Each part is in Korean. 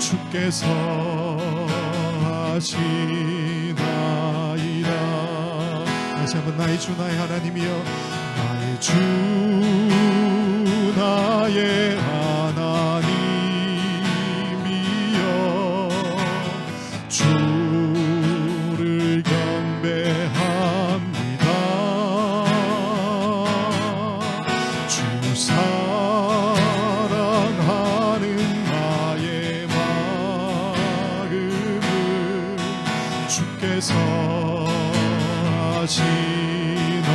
주께서 하시나이다. 다시 한번 나의 주 나의 하나님이여, 나의 주 나의 하나님이여, 주를 경배합니다. 주 사랑하는 나의 마음을 주께서 하시나이다.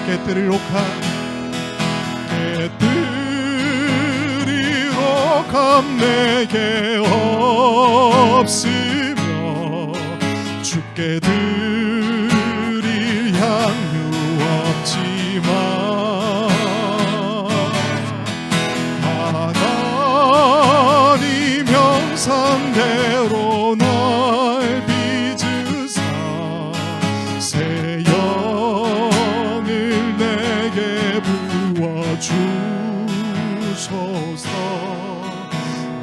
깨뜨릴 옥함 내게 없으며, 주께 드릴 향유 없지만 하나님 형상대로 날 빚으사 새 영을 내게 부어주소서.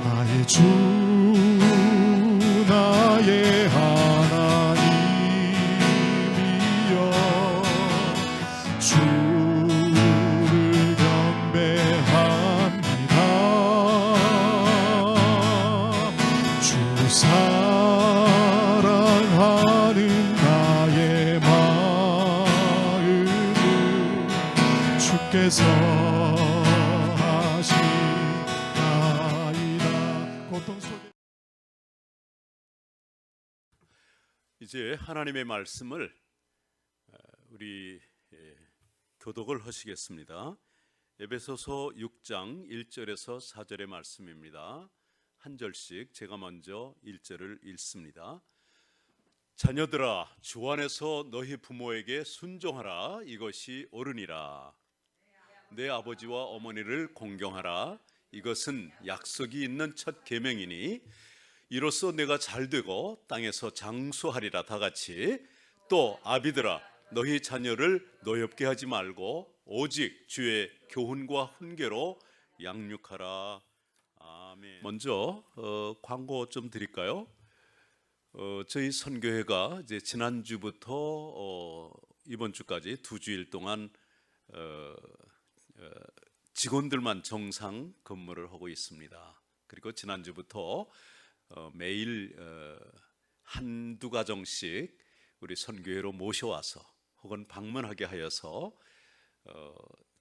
나의 주 나의 하나님이여, 주를 경배합니다. 주 사랑하는 나의 마음을 주께서 이제 하나님의 말씀을 우리 교독을 하시겠습니다. 에베소서 6장 1절에서 4절의 말씀입니다. 한 절씩 제가 먼저 1절을 읽습니다. 자녀들아, 주 안에서 너희 부모에게 순종하라. 이것이 옳으니라. 내 아버지와 어머니를 공경하라. 이것은 약속이 있는 첫 계명이니 이로써 내가 잘되고 땅에서 장수하리라. 다같이 또 아비들아, 너희 자녀를 노엽게 하지 말고 오직 주의 교훈과 훈계로 양육하라. 아멘. 먼저 광고 좀 드릴까요? 저희 선교회가 이제 지난주부터 이번 주까지 2주일 동안 직원들만 정상 근무를 하고 있습니다. 그리고 지난주부터 매일 한두 가정씩 우리 선교회로 모셔와서 혹은 방문하게 하여서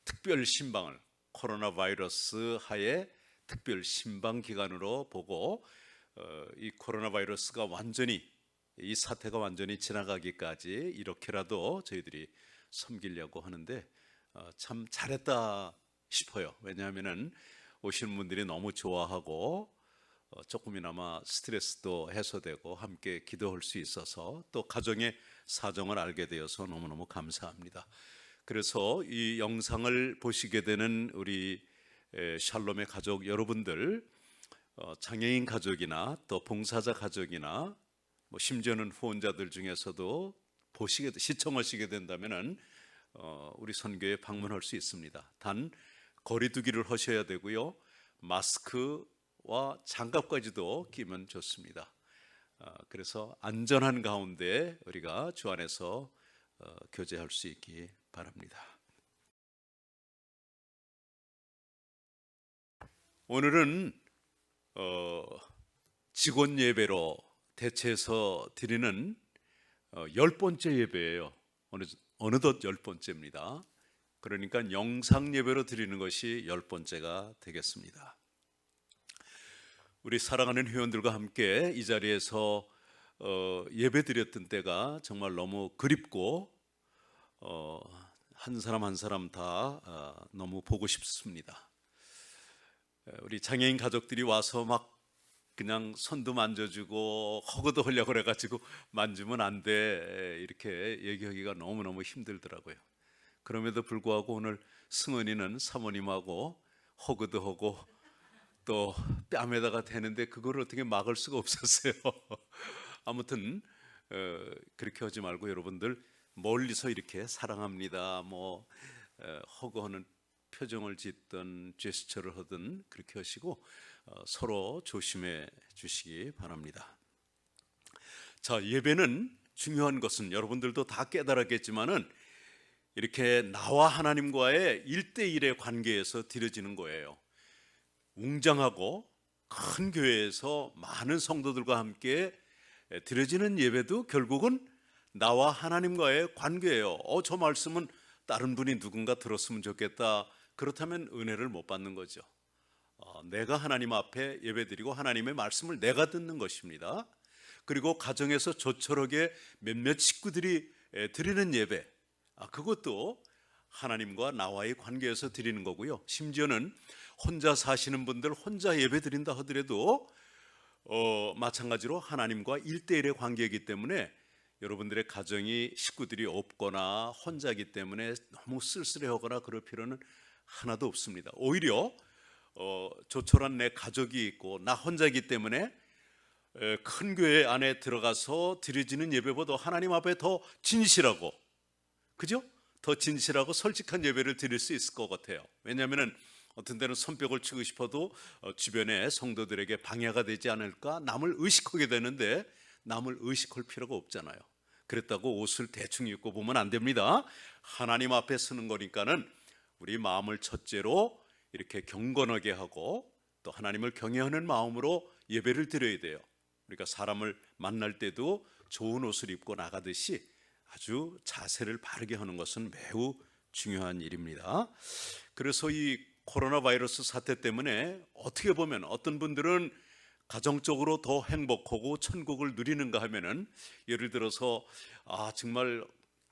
특별 신방을 코로나 바이러스 하에 특별 신방 기간으로 보고 이 코로나 바이러스가 완전히, 이 사태가 완전히 지나가기까지 이렇게라도 저희들이 섬기려고 하는데 참 잘했다 싶어요. 왜냐하면은 오시는 분들이 너무 좋아하고 조금이나마 스트레스도 해소되고 함께 기도할 수 있어서 또 가정의 사정을 알게 되어서 너무너무 감사합니다. 그래서 이 영상을 보시게 되는 우리 샬롬의 가족 여러분들, 장애인 가족이나 또 봉사자 가족이나 뭐 심지어는 후원자들 중에서도 시청하시게 된다면은 우리 선교에 방문할 수 있습니다. 단 거리두기를 하셔야 되고요. 마스크와 장갑까지도 끼면 좋습니다. 그래서 안전한 가운데 우리가 주 안에서 교제할 수 있기 바랍니다. 오늘은 직원 예배로 대체해서 드리는 10번째 예배예요. 어느덧 10번째입니다. 그러니까 영상 예배로 드리는 것이 10번째가 되겠습니다. 우리 사랑하는 회원들과 함께 이 자리에서 예배 드렸던 때가 정말 너무 그립고 한 사람 한 사람 다 너무 보고 싶습니다. 우리 장애인 가족들이 와서 막 그냥 손도 만져주고 허그도 하려고 그래가지고 만지면 안 돼 이렇게 얘기하기가 너무너무 힘들더라고요. 그럼에도 불구하고 오늘 승은이는 사모님하고 허그도 하고 또 뺨에다가 대는데 그걸 어떻게 막을 수가 없었어요. 아무튼 그렇게 하지 말고 여러분들 멀리서 이렇게 사랑합니다 뭐 허그하는 표정을 짓든 제스처를 하든 그렇게 하시고 서로 조심해 주시기 바랍니다. 자, 예배는 중요한 것은 여러분들도 다 깨달았겠지만은 이렇게 나와 하나님과의 1대1의 관계에서 드려지는 거예요. 웅장하고 큰 교회에서 많은 성도들과 함께 드려지는 예배도 결국은 나와 하나님과의 관계예요. 저 말씀은 다른 분이 누군가 들었으면 좋겠다. 그렇다면 은혜를 못 받는 거죠. 내가 하나님 앞에 예배드리고 하나님의 말씀을 내가 듣는 것입니다. 그리고 가정에서 조촐하게 몇몇 식구들이 드리는 예배, 그것도 하나님과 나와의 관계에서 드리는 거고요. 심지어는 혼자 사시는 분들 혼자 예배 드린다 하더라도 마찬가지로 하나님과 1대1의 관계이기 때문에 여러분들의 가정이 식구들이 없거나 혼자이기 때문에 너무 쓸쓸해하거나 그럴 필요는 하나도 없습니다. 오히려 조촐한 내 가족이 있고 나 혼자이기 때문에 큰 교회 안에 들어가서 드려지는 예배보다 하나님 앞에 더 진실하고, 그죠? 더 진실하고 솔직한 예배를 드릴 수 있을 것 같아요. 왜냐하면 어떤 때는 손뼉을 치고 싶어도 주변의 성도들에게 방해가 되지 않을까 남을 의식하게 되는데 남을 의식할 필요가 없잖아요. 그랬다고 옷을 대충 입고 보면 안 됩니다. 하나님 앞에 서는 거니까는 우리 마음을 첫째로 이렇게 경건하게 하고 또 하나님을 경외하는 마음으로 예배를 드려야 돼요. 그러니까 사람을 만날 때도 좋은 옷을 입고 나가듯이 아주 자세를 바르게 하는 것은 매우 중요한 일입니다. 그래서 이 코로나 바이러스 사태 때문에 어떻게 보면 어떤 분들은 가정적으로 더 행복하고 천국을 누리는가 하면은, 예를 들어서 정말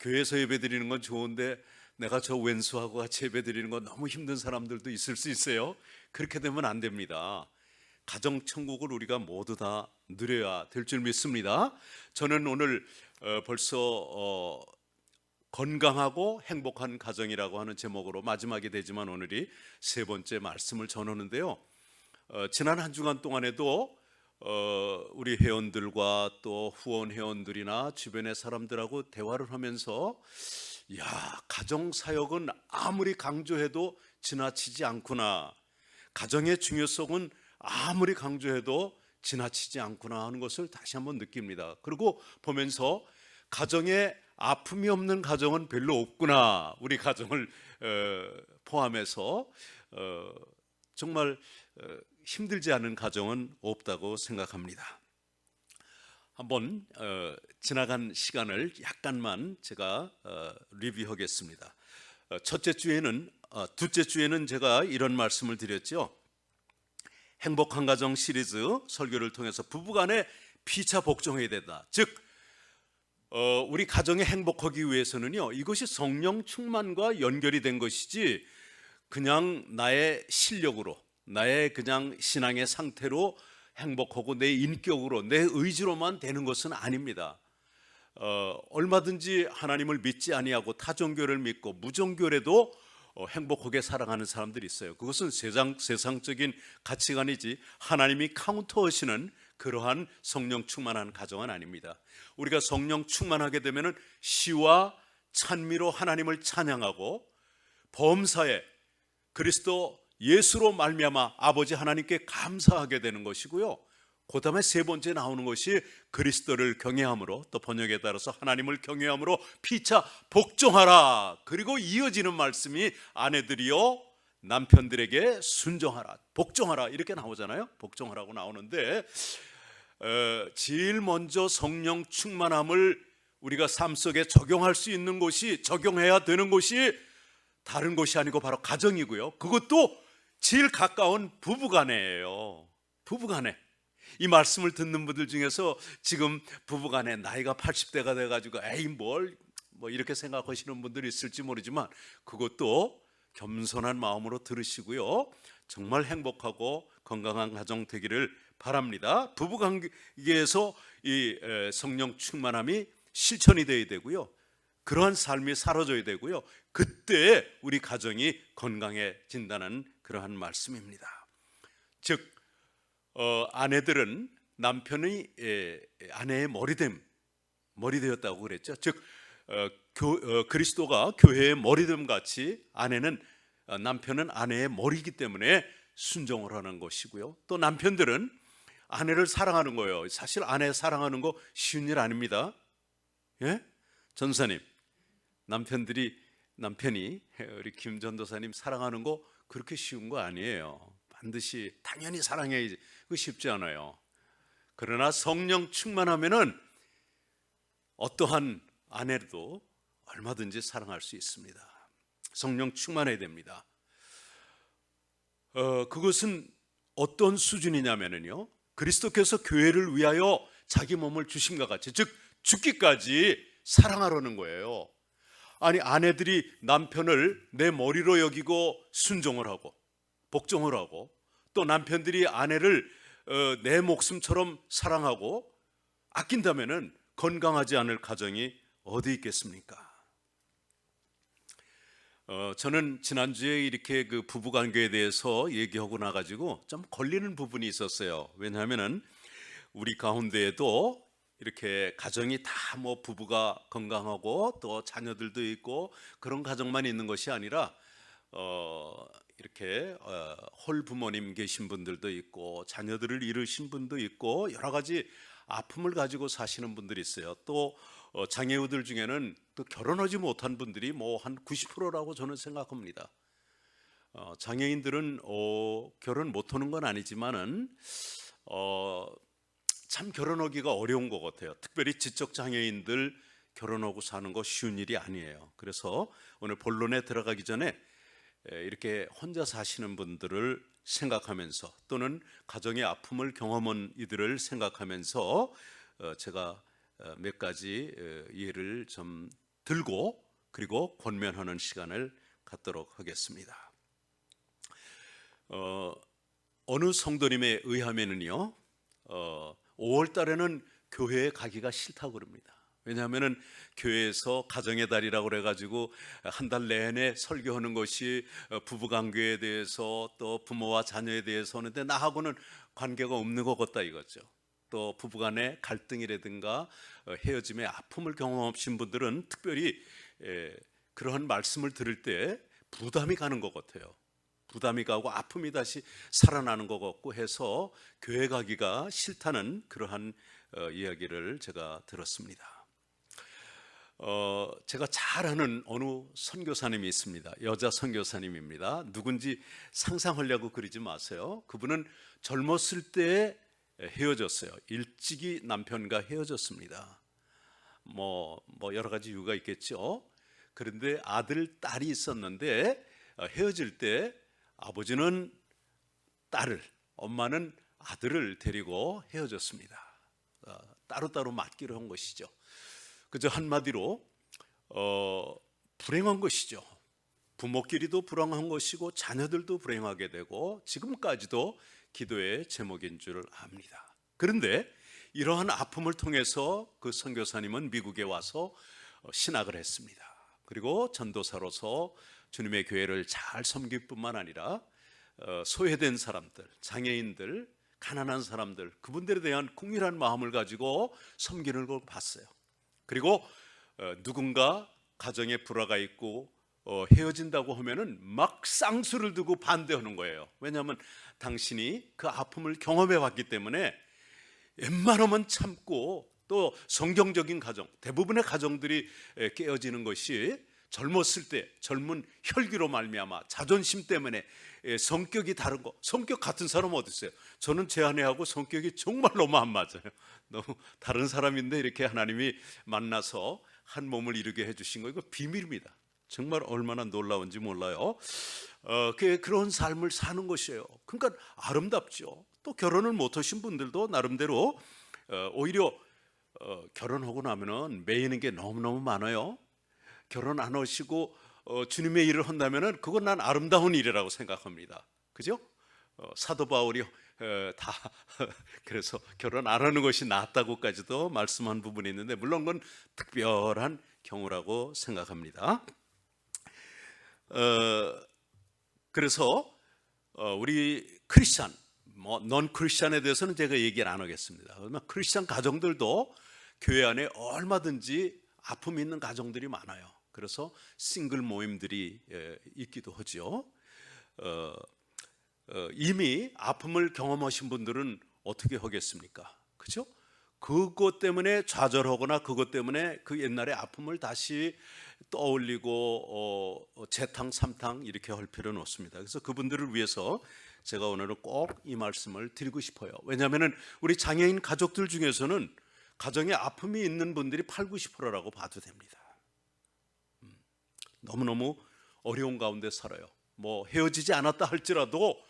교회에서 예배드리는 건 좋은데 내가 저 왼수하고 같이 예배드리는 건 너무 힘든 사람들도 있을 수 있어요. 그렇게 되면 안 됩니다. 가정 천국을 우리가 모두 다 누려야 될 줄 믿습니다. 저는 오늘 벌써 건강하고 행복한 가정이라고 하는 제목으로 마지막이 되지만 오늘이 세 번째 말씀을 전하는데요. 지난 한 주간 동안에도 우리 회원들과 또 후원 회원들이나 주변의 사람들하고 대화를 하면서 가정 사역은 아무리 강조해도 지나치지 않구나, 가정의 중요성은 아무리 강조해도 지나치지 않구나 하는 것을 다시 한번 느낍니다. 그리고 보면서 가정에 아픔이 없는 가정은 별로 없구나, 우리 가정을 포함해서 정말 힘들지 않은 가정은 없다고 생각합니다. 한번 지나간 시간을 약간만 제가 리뷰하겠습니다. 첫째 주에는 둘째 주에는 제가 이런 말씀을 드렸죠. 행복한 가정 시리즈 설교를 통해서 부부간에 피차 복종해야 된다. 즉 우리 가정이 행복하기 위해서는요, 이것이 성령 충만과 연결이 된 것이지 그냥 나의 실력으로, 나의 그냥 신앙의 상태로 행복하고 내 인격으로, 내 의지로만 되는 것은 아닙니다. 얼마든지 하나님을 믿지 아니하고 타종교를 믿고 무종교래도 행복하게 살아가는 사람들이 있어요. 그것은 세상적인 가치관이지 하나님이 카운터하시는 그러한 성령 충만한 가정은 아닙니다. 우리가 성령 충만하게 되면은 시와 찬미로 하나님을 찬양하고 범사에 그리스도 예수로 말미암아 아버지 하나님께 감사하게 되는 것이고요. 그 다음에 세 번째 나오는 것이 그리스도를 경외함으로, 또 번역에 따라서 하나님을 경외함으로 피차 복종하라. 그리고 이어지는 말씀이 아내들이여 남편들에게 순종하라, 복종하라 이렇게 나오잖아요. 복종하라고 나오는데 제일 먼저 성령 충만함을 우리가 삶 속에 적용할 수 있는 곳이, 적용해야 되는 곳이 다른 곳이 아니고 바로 가정이고요. 그것도 제일 가까운 부부간에예요. 부부간에. 이 말씀을 듣는 분들 중에서 지금 부부간에 나이가 80대가 돼가지고 에이 뭐 이렇게 생각하시는 분들이 있을지 모르지만 그것도 겸손한 마음으로 들으시고요. 정말 행복하고 건강한 가정 되기를 바랍니다. 부부관계에서 이 성령 충만함이 실천이 되어야 되고요. 그러한 삶이 사라져야 되고요. 그때 우리 가정이 건강해진다는 그러한 말씀입니다. 즉 아내들은 남편이 아내의 머리 되었다고 그랬죠. 즉 그리스도가 교회의 머리됨 같이 아내는 남편은 아내의 머리이기 때문에 순종을 하는 것이고요. 또 남편들은 아내를 사랑하는 거예요. 사실 아내 사랑하는 거 쉬운 일 아닙니다. 예? 전사님, 남편이 우리 김 전도사님 사랑하는 거 그렇게 쉬운 거 아니에요. 반드시 당연히 사랑해야지. 그거 쉽지 않아요. 그러나 성령 충만하면은 어떠한 아내도 얼마든지 사랑할 수 있습니다. 성령 충만해야 됩니다. 그것은 어떤 수준이냐면요, 그리스도께서 교회를 위하여 자기 몸을 주심과 같이, 즉 죽기까지 사랑하라는 거예요. 아니, 아내들이 남편을 내 머리로 여기고 순종을 하고 복종을 하고, 또 남편들이 아내를 내 목숨처럼 사랑하고 아낀다면은 건강하지 않을 가정이 어디 있겠습니까? 저는 지난주에 이렇게 그 부부 관계에 대해서 얘기하고 나가지고 좀 걸리는 부분이 있었어요. 왜냐하면은 우리 가운데에도 이렇게 가정이 다 뭐 부부가 건강하고 또 자녀들도 있고 그런 가정만 있는 것이 아니라 이렇게 홀부모님 계신 분들도 있고 자녀들을 잃으신 분도 있고 여러 가지 아픔을 가지고 사시는 분들이 있어요. 또 장애우들 중에는 또 결혼하지 못한 분들이 뭐 한 90%라고 저는 생각합니다. 장애인들은 결혼 못하는 건 아니지만은 참 결혼하기가 어려운 것 같아요. 특별히 지적 장애인들 결혼하고 사는 거 쉬운 일이 아니에요. 그래서 오늘 본론에 들어가기 전에 이렇게 혼자 사시는 분들을 생각하면서, 또는 가정의 아픔을 경험한 이들을 생각하면서 제가 몇 가지 예를 좀 들고 그리고 권면하는 시간을 갖도록 하겠습니다. 어느 성도님에 의하면은요, 5월 달에는 교회에 가기가 싫다고 그럽니다. 왜냐하면은 교회에서 가정의 달이라고 그래가지고 한 달 내내 설교하는 것이 부부관계에 대해서 또 부모와 자녀에 대해서 하는데 나하고는 관계가 없는 것 같다 이거죠. 또 부부간의 갈등이라든가 헤어짐의 아픔을 경험하신 분들은 특별히 그러한 말씀을 들을 때 부담이 가는 것 같아요. 부담이 가고 아픔이 다시 살아나는 것 같고 해서 교회 가기가 싫다는 그러한 이야기를 제가 들었습니다. 제가 잘 아는 어느 선교사님이 있습니다. 여자 선교사님입니다. 누군지 상상하려고 그러지 마세요. 그분은 젊었을 때 헤어졌어요. 일찍이 남편과 헤어졌습니다. 뭐 여러 가지 이유가 있겠죠. 그런데 아들, 딸이 있었는데 헤어질 때 아버지는 딸을, 엄마는 아들을 데리고 헤어졌습니다. 따로따로 맞기로 한 것이죠. 그저 한마디로 불행한 것이죠. 부모끼리도 불행한 것이고 자녀들도 불행하게 되고 지금까지도 기도의 제목인 줄 압니다. 그런데 이러한 아픔을 통해서 그 선교사님은 미국에 와서 신학을 했습니다. 그리고 전도사로서 주님의 교회를 잘 섬길 뿐만 아니라 소외된 사람들, 장애인들, 가난한 사람들, 그분들에 대한 긍휼한 마음을 가지고 섬기는 걸 봤어요. 그리고 누군가 가정에 불화가 있고 헤어진다고 하면은 막 쌍수를 두고 반대하는 거예요. 왜냐하면 당신이 그 아픔을 경험해 봤기 때문에 웬만하면 참고, 또 성경적인 가정, 대부분의 가정들이 깨어지는 것이 젊었을 때 젊은 혈기로 말미암아 자존심 때문에 성격이 다른 거, 성격 같은 사람 어디 있어요? 저는 제 아내하고 성격이 정말 너무 안 맞아요. 너무 다른 사람인데 이렇게 하나님이 만나서 한 몸을 이루게 해주신 거, 이거 비밀입니다. 정말 얼마나 놀라운지 몰라요. 그런 삶을 사는 것이에요. 그러니까 아름답죠. 또 결혼을 못하신 분들도 나름대로 오히려 결혼하고 나면은 매이는 게 너무너무 많아요. 결혼 안 하시고 주님의 일을 한다면은 그건 난 아름다운 일이라고 생각합니다. 그죠? 사도 바울이 다 그래서 결혼 안 하는 것이 낫다고까지도 말씀한 부분이 있는데, 물론 그건 특별한 경우라고 생각합니다. 그래서 우리 크리스찬, 넌 크리스찬에 대해서는 제가 얘기를 안 하겠습니다. 그러면 크리스찬 가정들도 교회 안에 얼마든지 아픔이 있는 가정들이 많아요. 그래서 싱글 모임들이 있기도 하죠. 이미 아픔을 경험하신 분들은 어떻게 하겠습니까? 그죠? 그것 때문에 좌절하거나 그것 때문에 그 옛날의 아픔을 다시 떠올리고 재탕 삼탕 이렇게 할 필요는 없습니다. 그래서 그분들을 위해서 제가 오늘은 꼭 이 말씀을 드리고 싶어요. 왜냐하면 우리 장애인 가족들 중에서는 가정에 아픔이 있는 분들이 8, 90%라고 봐도 됩니다. 너무너무 어려운 가운데 살아요. 뭐 헤어지지 않았다 할지라도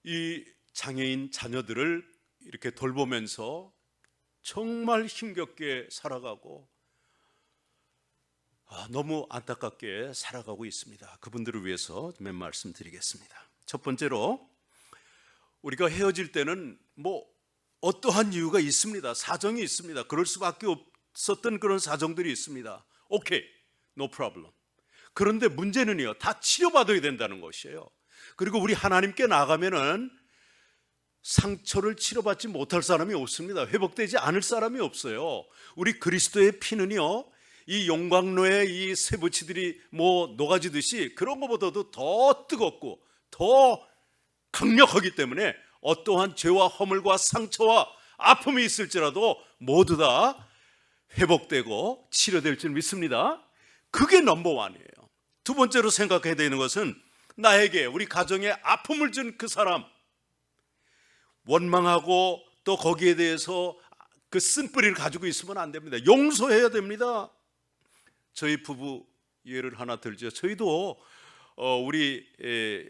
이 장애인 자녀들을 이렇게 돌보면서 정말 힘겹게 살아가고 너무 안타깝게 살아가고 있습니다. 그분들을 위해서 몇 말씀 드리겠습니다. 첫 번째로 우리가 헤어질 때는 뭐 어떠한 이유가 있습니다. 사정이 있습니다. 그럴 수밖에 없었던 그런 사정들이 있습니다. 오케이, no problem. 그런데 문제는요, 다 치료받아야 된다는 것이에요. 그리고 우리 하나님께 나가면은 상처를 치료받지 못할 사람이 없습니다. 회복되지 않을 사람이 없어요. 우리 그리스도의 피는요, 이 용광로에 이 쇠붙이들이 뭐 녹아지듯이 그런 것보다도 더 뜨겁고 더 강력하기 때문에 어떠한 죄와 허물과 상처와 아픔이 있을지라도 모두 다 회복되고 치료될 줄 믿습니다. 그게 넘버원이에요. 두 번째로 생각해야 되는 것은 나에게 우리 가정에 아픔을 준 그 사람, 원망하고 또 거기에 대해서 그 쓴뿌리를 가지고 있으면 안 됩니다. 용서해야 됩니다. 저희 부부 예를 하나 들죠. 저희도 우리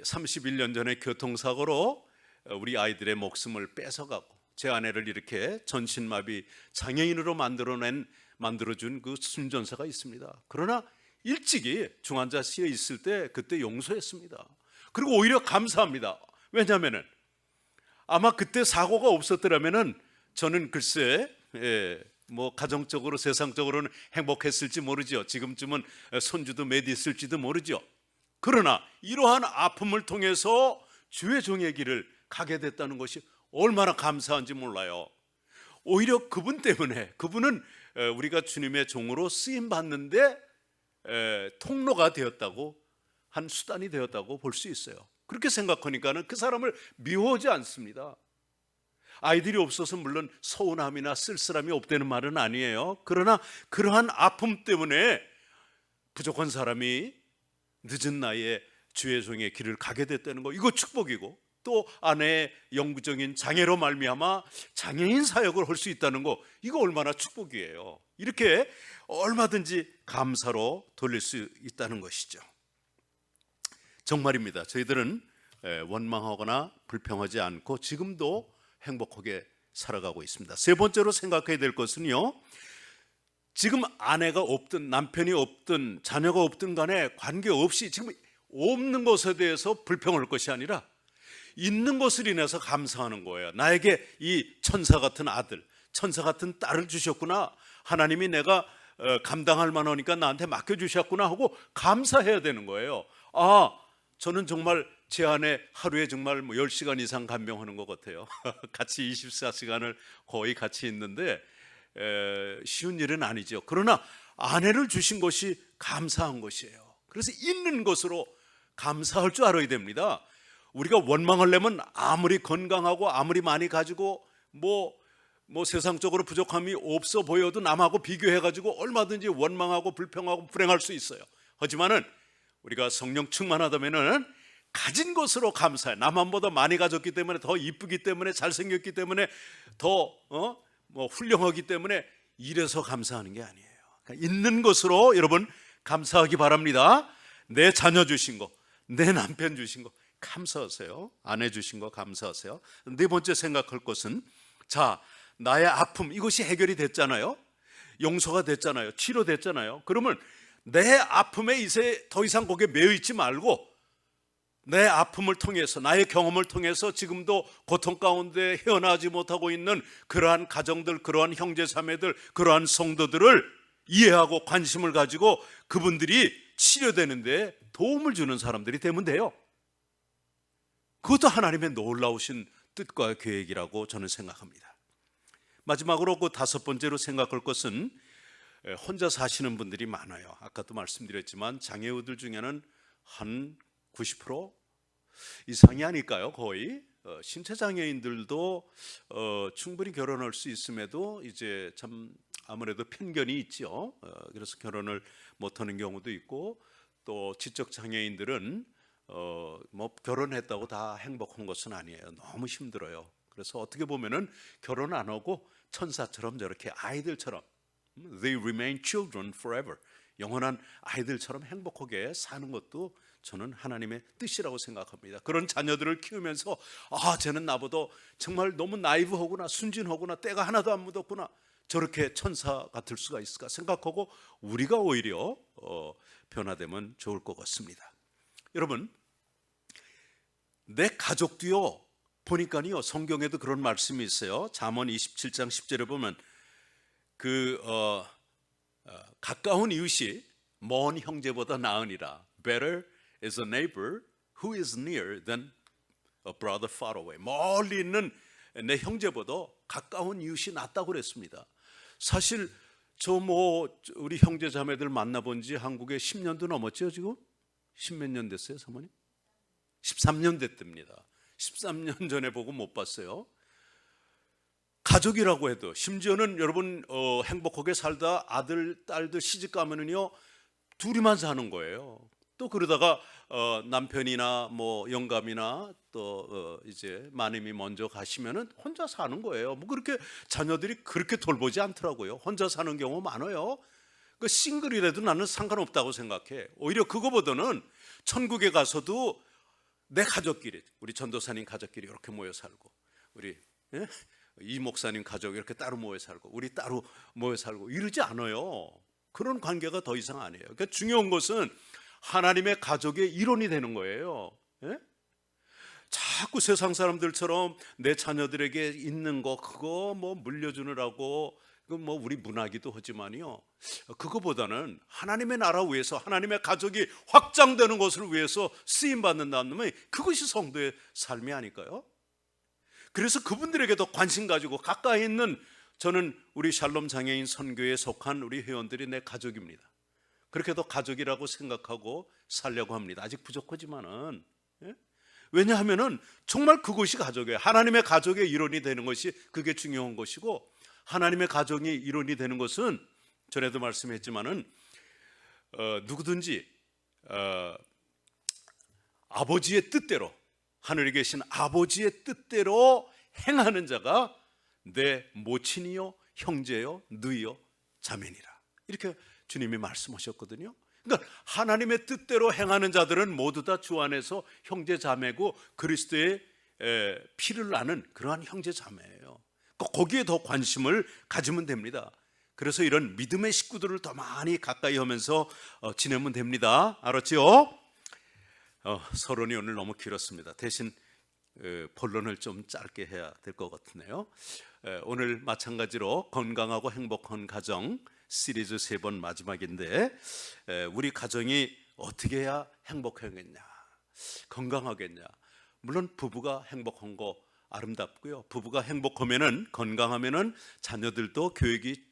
31년 전에 교통사고로 우리 아이들의 목숨을 뺏어가고 제 아내를 이렇게 전신마비 장애인으로 만들어준 그 순전사가 있습니다. 그러나 일찍이 중환자실에 있을 때 그때 용서했습니다. 그리고 오히려 감사합니다. 왜냐하면 아마 그때 사고가 없었더라면은 저는 글쎄 뭐 가정적으로 세상적으로는 행복했을지 모르죠. 지금쯤은 손주도 몇 있을지도 모르죠. 그러나 이러한 아픔을 통해서 주의 종의 길을 가게 됐다는 것이 얼마나 감사한지 몰라요. 오히려 그분 때문에, 그분은 우리가 주님의 종으로 쓰임 받는데 통로가 되었다고, 한 수단이 되었다고 볼 수 있어요. 그렇게 생각하니까는 그 사람을 미워하지 않습니다. 아이들이 없어서 물론 서운함이나 쓸쓸함이 없다는 말은 아니에요. 그러나 그러한 아픔 때문에 부족한 사람이 늦은 나이에 주의 종의 길을 가게 됐다는 거, 이거 축복이고, 또 아내의 영구적인 장애로 말미암아 장애인 사역을 할 수 있다는 거, 이거 얼마나 축복이에요. 이렇게 얼마든지 감사로 돌릴 수 있다는 것이죠. 정말입니다. 저희들은 원망하거나 불평하지 않고 지금도 행복하게 살아가고 있습니다. 세 번째로 생각해야 될 것은요, 지금 아내가 없든 남편이 없든 자녀가 없든 간에 관계없이 지금 없는 것에 대해서 불평할 것이 아니라 있는 것을 인해서 감사하는 거예요. 나에게 이 천사 같은 아들, 천사 같은 딸을 주셨구나. 하나님이 내가 감당할 만하니까 나한테 맡겨주셨구나 하고 감사해야 되는 거예요. 저는 정말 제 아내 하루에 정말 10시간 이상 간병하는 것 같아요. 같이 24시간을 거의 같이 있는데 쉬운 일은 아니죠. 그러나 아내를 주신 것이 감사한 것이에요. 그래서 있는 것으로 감사할 줄 알아야 됩니다. 우리가 원망하려면 아무리 건강하고 아무리 많이 가지고 뭐 세상적으로 부족함이 없어 보여도 남하고 비교해가지고 얼마든지 원망하고 불평하고 불행할 수 있어요. 하지만은 우리가 성령 충만하다면은 가진 것으로 감사해. 남한보다 많이 가졌기 때문에, 더 이쁘기 때문에, 잘생겼기 때문에, 더 훌륭하기 때문에 이래서 감사하는 게 아니에요. 그러니까 있는 것으로 여러분 감사하기 바랍니다. 내 자녀 주신 거, 내 남편 주신 거 감사하세요. 아내 주신 거 감사하세요. 네 번째 생각할 것은, 자, 나의 아픔, 이것이 해결이 됐잖아요. 용서가 됐잖아요. 치료됐잖아요. 그러면 내 아픔에 이제 더 이상 거기에 매여 있지 말고 내 아픔을 통해서, 나의 경험을 통해서 지금도 고통 가운데 헤어나지 못하고 있는 그러한 가정들, 그러한 형제자매들, 그러한 성도들을 이해하고 관심을 가지고 그분들이 치료되는데 도움을 주는 사람들이 되면 돼요. 그것도 하나님의 놀라우신 뜻과 계획이라고 저는 생각합니다. 마지막으로 그 다섯 번째로 생각할 것은, 혼자 사시는 분들이 많아요. 아까도 말씀드렸지만 장애우들 중에는 한 90%, 이상이 아닐까요? 거의 신체 장애인들도 충분히 결혼할 수 있음에도 이제 참 아무래도 편견이 있죠. 그래서 결혼을 못하는 경우도 있고, 또 지적 장애인들은 뭐 결혼했다고 다 행복한 것은 아니에요. 너무 힘들어요. 그래서 어떻게 보면은 결혼 안 하고 천사처럼 저렇게 아이들처럼 they remain children forever, 영원한 아이들처럼 행복하게 사는 것도 저는 하나님의 뜻이라고 생각합니다. 그런 자녀들을 키우면서 쟤는 나보다 정말 너무 나이브하구나, 순진하구나, 때가 하나도 안 묻었구나, 저렇게 천사 같을 수가 있을까 생각하고 우리가 오히려 변화되면 좋을 것 같습니다. 여러분, 내 가족도요, 보니까요 성경에도 그런 말씀이 있어요. 잠언 27장 10절에 보면 가까운 이웃이 먼 형제보다 나으니라. Better is a neighbor who is near than a brother far away. 멀리 있는 내 형제보다 가까운 이웃이 낫다고 그랬습니다. 사실 우리 형제 자매들 만나본 지 한국에 10년도 넘었죠. 지금 10몇 년 됐어요, 사모님? 13년 됐답니다. 13년 전에 보고 못 봤어요. 가족이라고 해도, 심지어는 여러분 행복하게 살다 아들, 딸들 시집 가면은요 둘이만 사는 거예요. 또 그러다가 남편이나 뭐 영감이나 또 이제 마님이 먼저 가시면은 혼자 사는 거예요. 뭐 그렇게 자녀들이 그렇게 돌보지 않더라고요. 혼자 사는 경우 많아요. 그 싱글이라도 나는 상관없다고 생각해. 오히려 그거보다는 천국에 가서도 내 가족끼리, 우리 전도사님 가족끼리 이렇게 모여 살고, 우리 이 목사님 가족 이렇게 따로 모여 살고, 우리 따로 모여 살고 이러지 않아요. 그런 관계가 더 이상 아니에요. 그러니까 중요한 것은 하나님의 가족의 일원이 되는 거예요. 자꾸 세상 사람들처럼 내 자녀들에게 있는 거 그거 뭐 물려주느라고, 그건 뭐 우리 문화기도 하지만요, 그거보다는 하나님의 나라 위해서, 하나님의 가족이 확장되는 것을 위해서 쓰임 받는다면 그것이 성도의 삶이 아닐까요? 그래서 그분들에게 더 관심 가지고 가까이 있는, 저는 우리 샬롬 장애인 선교에 속한 우리 회원들이 내 가족입니다. 그렇게 더 가족이라고 생각하고 살려고 합니다. 아직 부족하지만은. 왜냐하면은 정말 그것이 가족이에요. 하나님의 가족의 일원이 되는 것이 그게 중요한 것이고, 하나님의 가족이 일원이 되는 것은 전에도 말씀했지만은 누구든지 아버지의 뜻대로, 하늘에 계신 아버지의 뜻대로 행하는 자가 내 모친이요 형제요 누이요 자매니라, 이렇게 주님이 말씀하셨거든요. 그러니까 하나님의 뜻대로 행하는 자들은 모두 다 주 안에서 형제 자매고 그리스도의 피를 나는 그러한 형제 자매예요. 거기에 더 관심을 가지면 됩니다. 그래서 이런 믿음의 식구들을 더 많이 가까이 하면서 지내면 됩니다. 알았죠? 서론이 오늘 너무 길었습니다. 대신 본론을 좀 짧게 해야 될 것 같네요. 오늘 마찬가지로 건강하고 행복한 가정 시리즈 3번 마지막인데, 우리 가정이 어떻게 해야 행복하겠냐, 건강하겠냐. 물론 부부가 행복한 거 아름답고요, 부부가 행복하면은, 건강하면은 자녀들도 교육이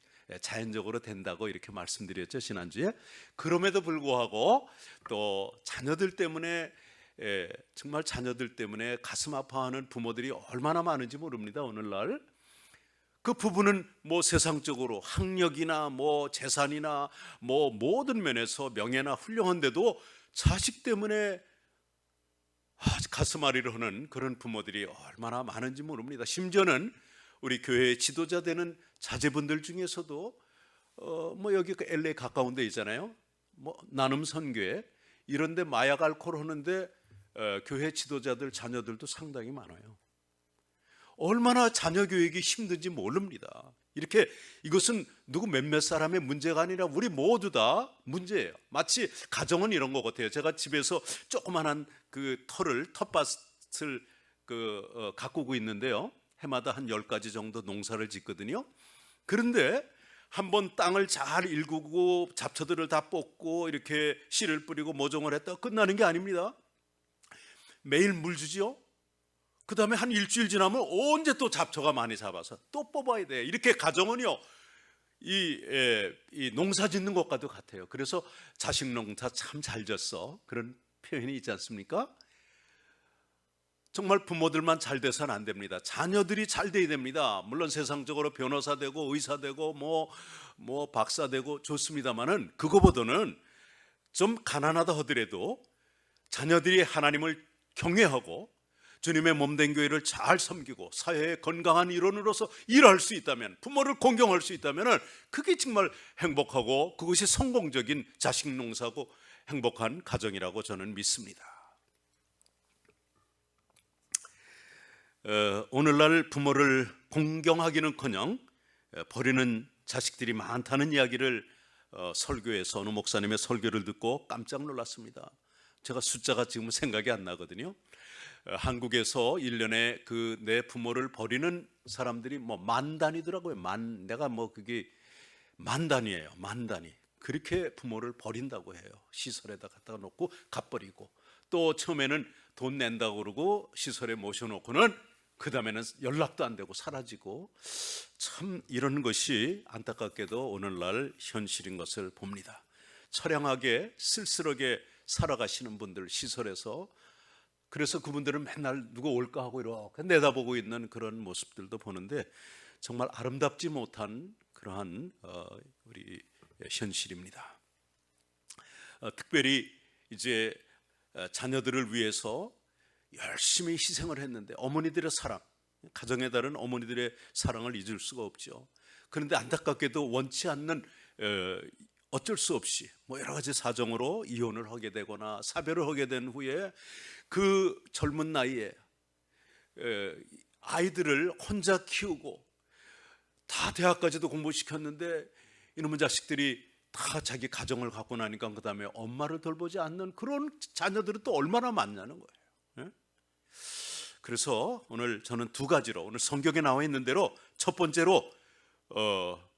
자연적으로 된다고 이렇게 말씀드렸죠, 지난주에. 그럼에도 불구하고 또 자녀들 때문에, 정말 자녀들 때문에 가슴 아파하는 부모들이 얼마나 많은지 모릅니다. 오늘날 그 부부는 뭐 세상적으로 학력이나 뭐 재산이나 뭐 모든 면에서 명예나 훌륭한데도 자식 때문에 가슴앓이를 하는 그런 부모들이 얼마나 많은지 모릅니다. 심지어는 우리 교회의 지도자 되는 자제분들 중에서도 뭐 여기 그 LA 가까운 데 있잖아요. 뭐 나눔 선교회 이런 데 마약 알코올 하는데 교회 지도자들 자녀들도 상당히 많아요. 얼마나 자녀 교육이 힘든지 모릅니다. 이렇게 이것은 누구 몇몇 사람의 문제가 아니라 우리 모두 다 문제예요. 마치 가정은 이런 것 같아요. 제가 집에서 조그만한 그 텃밭을 가꾸고 있는데요, 해마다 한 10가지 정도 농사를 짓거든요. 그런데 한번 땅을 잘 일구고 잡초들을 다 뽑고 이렇게 씨를 뿌리고 모종을 했다가 끝나는 게 아닙니다. 매일 물 주지요. 그 다음에 한 일주일 지나면 언제 또 잡초가 많이 잡아서 또 뽑아야 돼. 이렇게 가정은요, 이 농사 짓는 것과도 같아요. 그래서 자식 농사 참 잘 졌어, 그런 표현이 있지 않습니까? 정말 부모들만 잘 돼서는 안 됩니다. 자녀들이 잘 돼야 됩니다. 물론 세상적으로 변호사 되고 의사 되고 뭐 박사 되고 좋습니다만은, 그거보다는 좀 가난하다 하더라도 자녀들이 하나님을 경외하고 주님의 몸된 교회를 잘 섬기고 사회의 건강한 일원으로서 일할 수 있다면, 부모를 공경할 수 있다면 그게 정말 행복하고 그것이 성공적인 자식 농사고 행복한 가정이라고 저는 믿습니다. 오늘날 부모를 공경하기는커녕 버리는 자식들이 많다는 이야기를 설교에서 어느 목사님의 설교를 듣고 깜짝 놀랐습니다. 제가 숫자가 지금 생각이 안 나거든요. 한국에서 1년에 그 내 부모를 버리는 사람들이 뭐 만 단위더라고요. 내가 뭐 그게 만 단위예요. 만 단위. 그렇게 부모를 버린다고 해요. 시설에다 갖다가 놓고 갚버리고, 또 처음에는 돈 낸다고 그러고 시설에 모셔놓고는 그 다음에는 연락도 안 되고 사라지고, 참 이런 것이 안타깝게도 오늘날 현실인 것을 봅니다. 처량하게 쓸쓸하게 살아가시는 분들, 시설에서, 그래서 그분들은 맨날 누가 올까 하고 이렇게 내다보고 있는 그런 모습들도 보는데, 정말 아름답지 못한 그러한 우리 현실입니다. 특별히 이제 자녀들을 위해서 열심히 희생을 했는데, 어머니들의 사랑, 가정에 따른 어머니들의 사랑을 잊을 수가 없죠. 그런데 안타깝게도 원치 않는, 어쩔 수 없이 뭐 여러 가지 사정으로 이혼을 하게 되거나 사별을 하게 된 후에 그 젊은 나이에 아이들을 혼자 키우고 다 대학까지도 공부시켰는데 이놈의 자식들이 다 자기 가정을 갖고 나니까 그 다음에 엄마를 돌보지 않는 그런 자녀들은 또 얼마나 많냐는 거예요. 그래서 오늘 저는 두 가지로, 오늘 성경에 나와 있는 대로 첫 번째로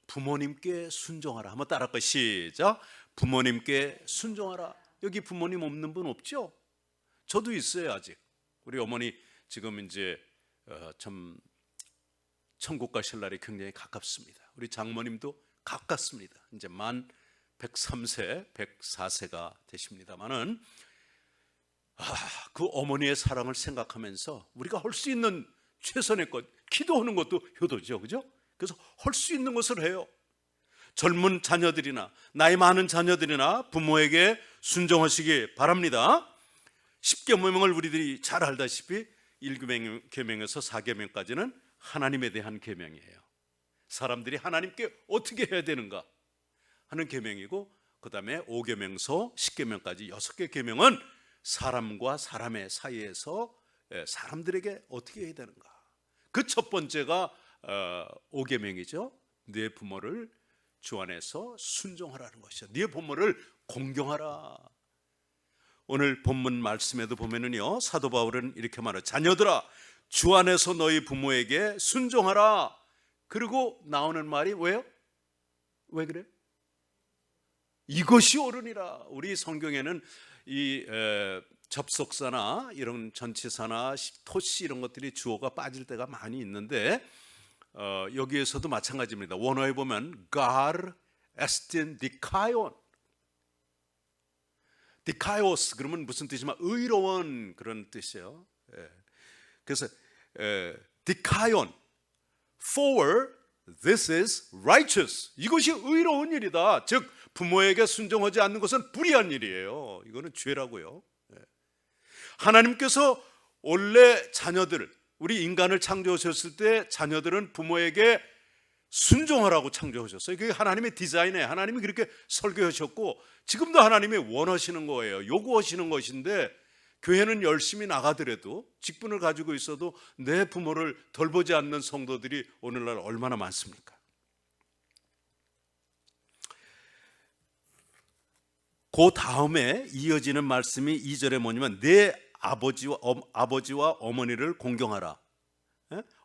부모님께 순종하라. 한번 따라할까요? 시작. 부모님께 순종하라. 여기 부모님 없는 분 없죠? 저도 있어요. 아직 우리 어머니 지금 이제 참 천국 가실 날이 굉장히 가깝습니다. 우리 장모님도 가깝습니다. 이제 만 103세 104세가 되십니다만은, 그 어머니의 사랑을 생각하면서 우리가 할 수 있는 최선의 것, 기도하는 것도 효도죠, 그죠? 그래서 할 수 있는 것을 해요. 젊은 자녀들이나 나이 많은 자녀들이나 부모에게 순종하시기 바랍니다. 10계명을 우리들이 잘 알다시피 1계명에서 4계명까지는 하나님에 대한 계명이에요. 사람들이 하나님께 어떻게 해야 되는가 하는 계명이고, 그 다음에 5계명서 10계명까지 6개 계명은 사람과 사람의 사이에서 사람들에게 어떻게 해야 되는가. 그 첫 번째가 5계명이죠. 네 부모를 주 안에서 순종하라는 것이죠. 네 부모를 공경하라. 오늘 본문 말씀에도 보면은요, 사도 바울은 이렇게 말해요. 자녀들아, 주 안에서 너희 부모에게 순종하라. 그리고 나오는 말이 왜요? 왜 그래요? 이것이 옳으니라. 우리 성경에는 이 접속사나 이런 전치사나 토시 이런 것들이 주어가 빠질 때가 많이 있는데, 여기에서도 마찬가지입니다. 원어에 보면 gar estin dikaion, 디카이오스 그러면 무슨 뜻이냐면 의로운 그런 뜻이에요. 그래서 디카이온, for this is righteous, 이것이 의로운 일이다. 즉 부모에게 순종하지 않는 것은 불의한 일이에요. 이거는 죄라고요. 하나님께서 원래 자녀들, 우리 인간을 창조하셨을 때 자녀들은 부모에게 순종하라고 창조하셨어요. 그게 하나님의 디자인이에요. 하나님이 그렇게 설계하셨고 지금도 하나님이 원하시는 거예요. 요구하시는 것인데, 교회는 열심히 나가더라도 직분을 가지고 있어도 내 부모를 돌보지 않는 성도들이 오늘날 얼마나 많습니까? 그 다음에 이어지는 말씀이 2절에 뭐냐면 내 아버지와 어머니를 공경하라.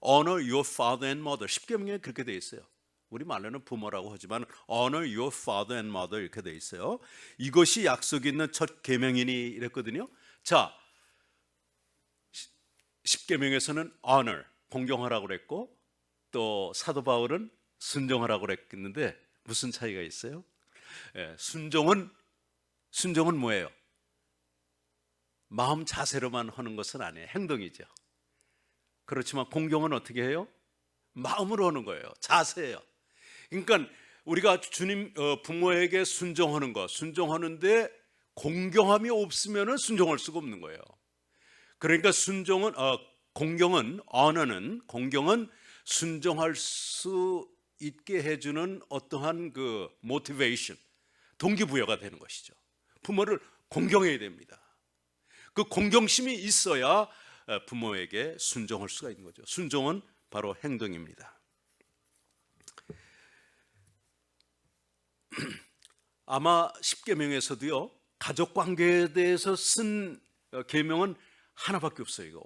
Honor your father and mother. 10계명에 그렇게 돼 있어요. 우리 말로는 부모라고 하지만 Honor your father and mother 이렇게 돼 있어요. 이것이 약속이 있는 첫 계명이니 이랬거든요. 자, 10계명에서는 honor, 공경하라고 그랬고, 또 사도 바울은 순종하라고 그랬는데 무슨 차이가 있어요? 순종은 뭐예요? 마음 자세로만 하는 것은 아니에요. 행동이죠. 그렇지만 공경은 어떻게 해요? 마음으로 하는 거예요. 자세예요. 그러니까 우리가 주님 부모에게 순종하는 것, 순종하는데 공경함이 없으면 순종할 수가 없는 거예요. 그러니까 공경은 순종할 수 있게 해주는 어떠한 그 모티베이션, 동기부여가 되는 것이죠. 부모를 공경해야 됩니다. 그 공경심이 있어야 부모에게 순종할 수가 있는 거죠. 순종은 바로 행동입니다. 아마 10계명에서도요, 가족 관계에 대해서 쓴 계명은 하나밖에 없어요. 이거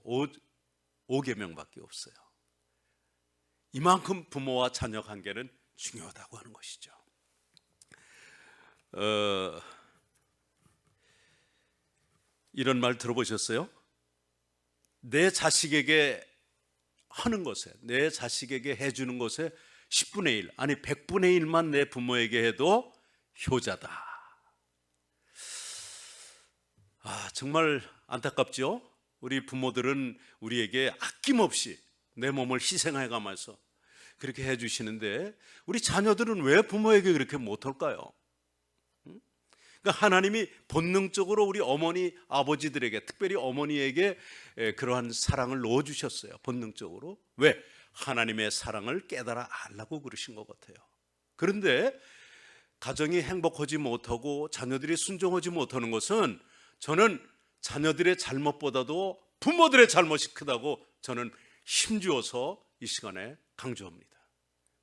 5계명밖에 없어요. 이만큼 부모와 자녀 관계는 중요하다고 하는 것이죠. 이런 말 들어보셨어요? 내 자식에게 하는 것에, 내 자식에게 해주는 것에 10분의 1, 아니 100분의 1만 내 부모에게 해도 효자다. 정말 안타깝죠? 우리 부모들은 우리에게 아낌없이 내 몸을 희생해 가면서 그렇게 해주시는데 우리 자녀들은 왜 부모에게 그렇게 못할까요? 그러니까 하나님이 본능적으로 우리 어머니, 아버지들에게, 특별히 어머니에게 그러한 사랑을 넣어주셨어요. 본능적으로. 왜? 하나님의 사랑을 깨달아 알라고 그러신 것 같아요. 그런데 가정이 행복하지 못하고 자녀들이 순종하지 못하는 것은 저는 자녀들의 잘못보다도 부모들의 잘못이 크다고 저는 힘주어서 이 시간에 강조합니다.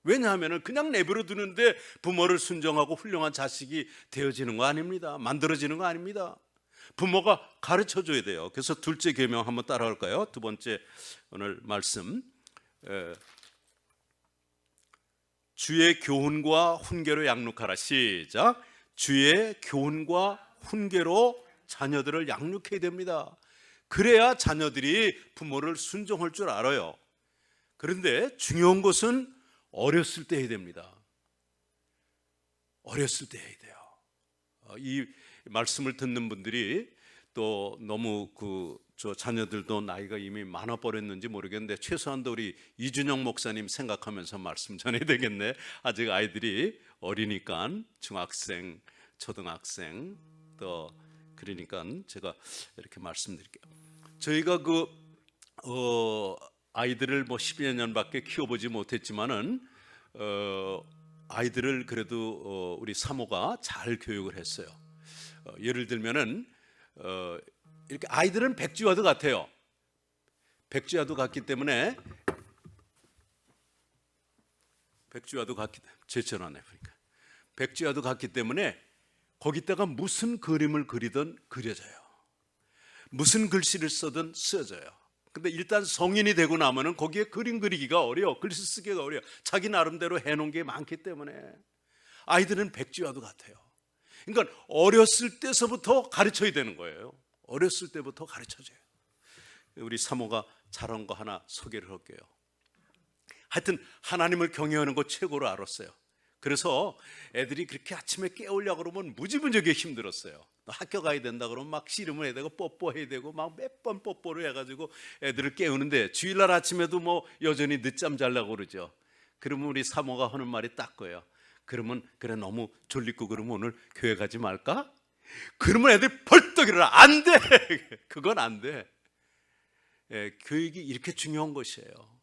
왜냐하면 그냥 내버려 두는데 부모를 순종하고 훌륭한 자식이 되어지는 거 아닙니다. 만들어지는 거 아닙니다. 부모가 가르쳐 줘야 돼요. 그래서 둘째 계명 한번 따라갈까요? 두 번째 오늘 말씀, 주의 교훈과 훈계로 양육하라. 시작. 주의 교훈과 훈계로 자녀들을 양육해야 됩니다. 그래야 자녀들이 부모를 순종할 줄 알아요. 그런데 중요한 것은 어렸을 때 해야 됩니다. 어렸을 때 해야 돼요. 이 말씀을 듣는 분들이 또 너무 저 자녀들도 나이가 이미 많아 버렸는지 모르겠는데 최소한도 우리 이준영 목사님 생각하면서 말씀 전해야 되겠네. 아직 아이들이 어리니까 중학생, 초등학생 또 그러니까 제가 이렇게 말씀드릴게요. 저희가 아이들을 10여 년밖에 키워보지 못했지만은 아이들을 그래도 우리 사모가 잘 교육을 했어요. 예를 들면은 이렇게 아이들은 백지와도 같아요. 백지와도 같기 때문에 제천하네 보니까 백지와도 같기 때문에 거기다가 무슨 그림을 그리든 그려져요. 무슨 글씨를 쓰든 쓰여져요. 근데 일단 성인이 되고 나면은 거기에 그림 그리기가 어려워. 글씨 쓰기가 어려워. 자기 나름대로 해놓은 게 많기 때문에 아이들은 백지와도 같아요. 그러니까 어렸을 때서부터 가르쳐야 되는 거예요. 어렸을 때부터 가르쳐줘요. 우리 사모가 잘한 거 하나 소개를 할게요. 하여튼 하나님을 경외하는 거 최고로 알았어요. 그래서 애들이 그렇게 아침에 깨우려고 그러면 무지무지하게 힘들었어요. 학교 가야 된다 그러면 막 씨름을 해야 되고 뽀뽀해야 되고 막 몇 번 뽀뽀를 해가지고 애들을 깨우는데 주일날 아침에도 여전히 늦잠 자려고 그러죠. 그러면 우리 사모가 하는 말이 딱 거예요. 그러면 그래 너무 졸리고 그러면 오늘 교회 가지 말까? 그러면 애들이 벌떡 일어나. 안 돼. 그건 안 돼. 교육이 이렇게 중요한 것이에요.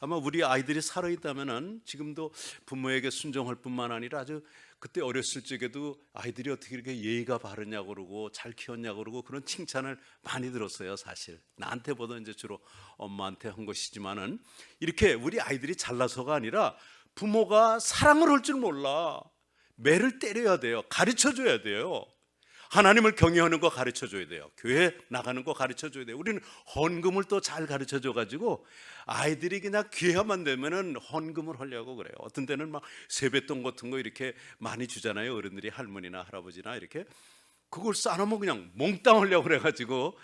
아마 우리 아이들이 살아있다면은 지금도 부모에게 순종할 뿐만 아니라 아주 그때 어렸을 적에도 아이들이 어떻게 이렇게 예의가 바르냐고 그러고 잘 키웠냐고 그러고 그런 칭찬을 많이 들었어요. 사실 나한테보다 이제 주로 엄마한테 한 것이지만은 이렇게 우리 아이들이 잘나서가 아니라 부모가 사랑을 할 줄 몰라. 매를 때려야 돼요. 가르쳐 줘야 돼요. 하나님을 경외하는 거 가르쳐 줘야 돼요. 교회 나가는 거 가르쳐 줘야 돼요. 우리는 헌금을 또 잘 가르쳐 줘 가지고 아이들이 그냥 기회만 되면은 헌금을 하려고 그래요. 어떤 때는 막 세뱃돈 같은 거 이렇게 많이 주잖아요. 어른들이 할머니나 할아버지나 이렇게 그걸 싸놓으면 그냥 몽땅 하려고 그래 가지고